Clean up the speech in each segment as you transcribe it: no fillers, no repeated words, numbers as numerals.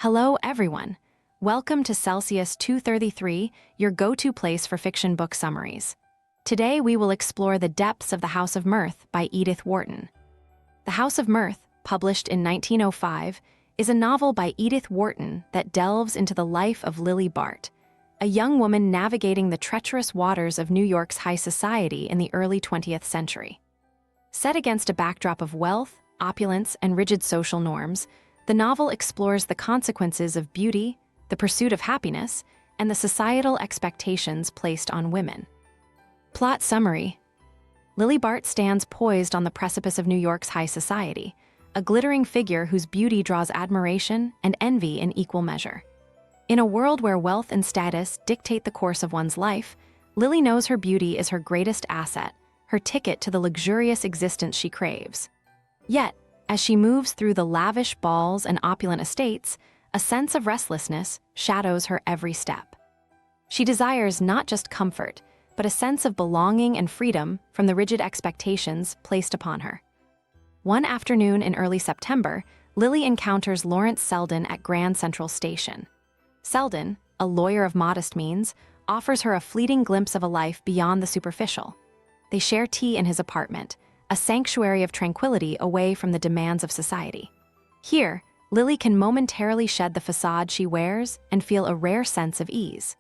Hello, everyone. Welcome to Celsius 233, your go-to place for fiction book summaries. Today, we will explore the depths of The House of Mirth by Edith Wharton. The House of Mirth, published in 1905, is a novel by Edith Wharton that delves into the life of Lily Bart, a young woman navigating the treacherous waters of New York's high society in the early 20th century. Set against a backdrop of wealth, opulence, and rigid social norms, the novel explores the consequences of beauty, the pursuit of happiness, and the societal expectations placed on women. Plot summary: Lily Bart stands poised on the precipice of New York's high society, a glittering figure whose beauty draws admiration and envy in equal measure. In a world where wealth and status dictate the course of one's life, Lily knows her beauty is her greatest asset, her ticket to the luxurious existence she craves. Yet, as she moves through the lavish balls and opulent estates, a sense of restlessness shadows her every step. She desires not just comfort, but a sense of belonging and freedom from the rigid expectations placed upon her. One afternoon in early September, Lily encounters Lawrence Selden at Grand Central Station. Selden, a lawyer of modest means, offers her a fleeting glimpse of a life beyond the superficial. They share tea in his apartment, a sanctuary of tranquility away from the demands of society. Here, Lily can momentarily shed the facade she wears and feel a rare sense of ease.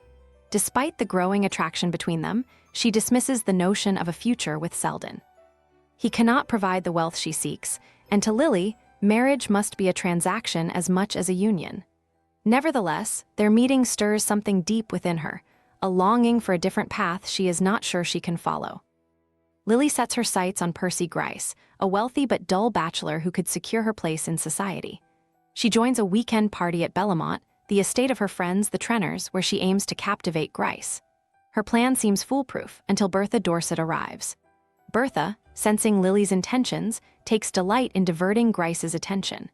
Despite the growing attraction between them, she dismisses the notion of a future with Selden. He cannot provide the wealth she seeks, and to Lily, marriage must be a transaction as much as a union. Nevertheless, their meeting stirs something deep within her, a longing for a different path she is not sure she can follow. Lily sets her sights on Percy Gryce, a wealthy but dull bachelor who could secure her place in society. She joins a weekend party at Bellamont, the estate of her friends the Trenners, where she aims to captivate Gryce. Her plan seems foolproof until Bertha Dorset arrives. Bertha, sensing Lily's intentions, takes delight in diverting Gryce's attention.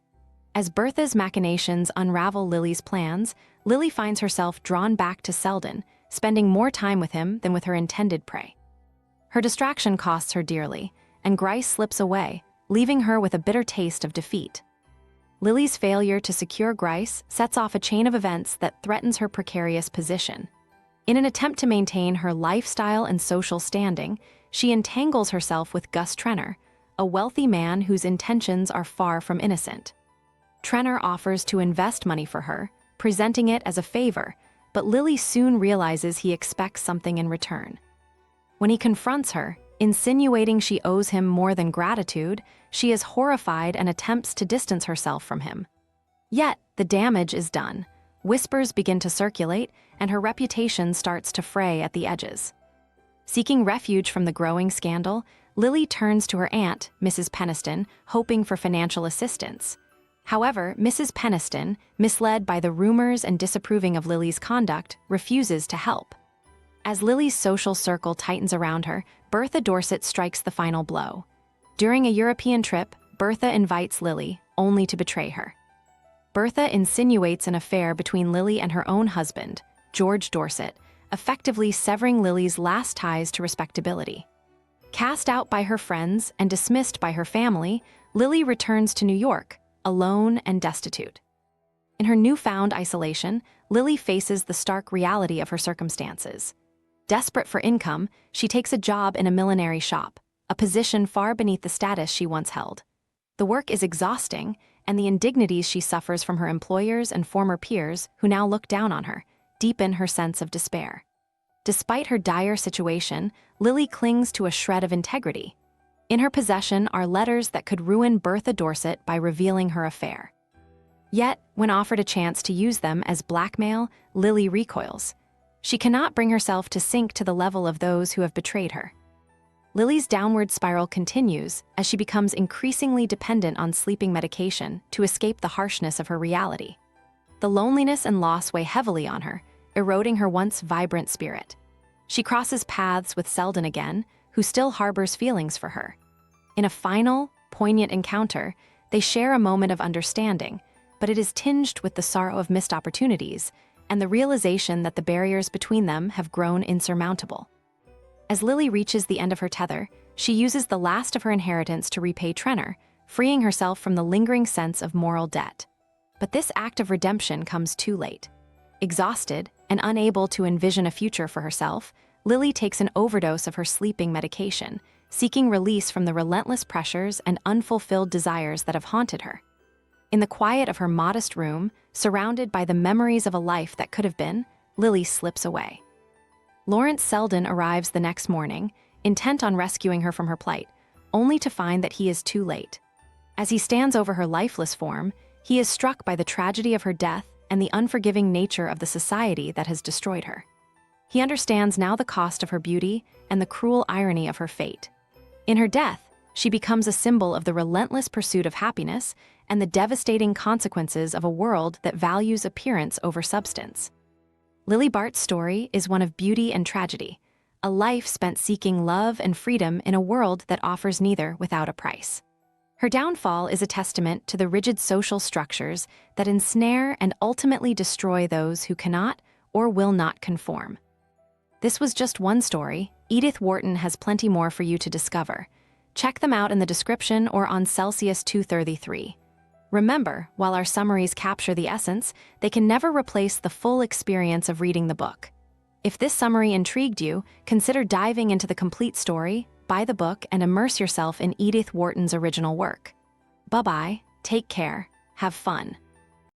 As Bertha's machinations unravel Lily's plans, Lily finds herself drawn back to Selden, spending more time with him than with her intended prey. Her distraction costs her dearly, and Gryce slips away, leaving her with a bitter taste of defeat. Lily's failure to secure Gryce sets off a chain of events that threatens her precarious position. In an attempt to maintain her lifestyle and social standing, she entangles herself with Gus Trenner, a wealthy man whose intentions are far from innocent. Trenner offers to invest money for her, presenting it as a favor, but Lily soon realizes he expects something in return. When he confronts her, insinuating she owes him more than gratitude, she is horrified and attempts to distance herself from him. Yet, the damage is done. Whispers begin to circulate, and her reputation starts to fray at the edges. Seeking refuge from the growing scandal, Lily turns to her aunt, Mrs. Peniston, hoping for financial assistance. However, Mrs. Peniston, misled by the rumors and disapproving of Lily's conduct, refuses to help. As Lily's social circle tightens around her, Bertha Dorset strikes the final blow. During a European trip, Bertha invites Lily, only to betray her. Bertha insinuates an affair between Lily and her own husband, George Dorset, effectively severing Lily's last ties to respectability. Cast out by her friends and dismissed by her family, Lily returns to New York, alone and destitute. In her newfound isolation, Lily faces the stark reality of her circumstances. Desperate for income, she takes a job in a millinery shop, a position far beneath the status she once held. The work is exhausting, and the indignities she suffers from her employers and former peers, who now look down on her, deepen her sense of despair. Despite her dire situation, Lily clings to a shred of integrity. In her possession are letters that could ruin Bertha Dorset by revealing her affair. Yet, when offered a chance to use them as blackmail, Lily recoils. She cannot bring herself to sink to the level of those who have betrayed her. Lily's downward spiral continues as she becomes increasingly dependent on sleeping medication to escape the harshness of her reality. The loneliness and loss weigh heavily on her, eroding her once vibrant spirit. She crosses paths with Selden again, who still harbors feelings for her. In a final, poignant encounter, they share a moment of understanding, but it is tinged with the sorrow of missed opportunities and the realization that the barriers between them have grown insurmountable. As Lily reaches the end of her tether, she uses the last of her inheritance to repay Trenner, freeing herself from the lingering sense of moral debt. But this act of redemption comes too late. Exhausted and unable to envision a future for herself, Lily takes an overdose of her sleeping medication, seeking release from the relentless pressures and unfulfilled desires that have haunted her. In the quiet of her modest room, surrounded by the memories of a life that could have been, Lily slips away. Lawrence Selden arrives the next morning, intent on rescuing her from her plight, only to find that he is too late. As he stands over her lifeless form, he is struck by the tragedy of her death and the unforgiving nature of the society that has destroyed her. He understands now the cost of her beauty and the cruel irony of her fate. In her death, she becomes a symbol of the relentless pursuit of happiness and the devastating consequences of a world that values appearance over substance. Lily Bart's story is one of beauty and tragedy, a life spent seeking love and freedom in a world that offers neither without a price. Her downfall is a testament to the rigid social structures that ensnare and ultimately destroy those who cannot or will not conform. This was just one story. Edith Wharton has plenty more for you to discover. Check them out in the description or on Celsius 233. Remember, while our summaries capture the essence, they can never replace the full experience of reading the book. If this summary intrigued you, consider diving into the complete story, buy the book, and immerse yourself in Edith Wharton's original work. Bye-bye, take care, have fun.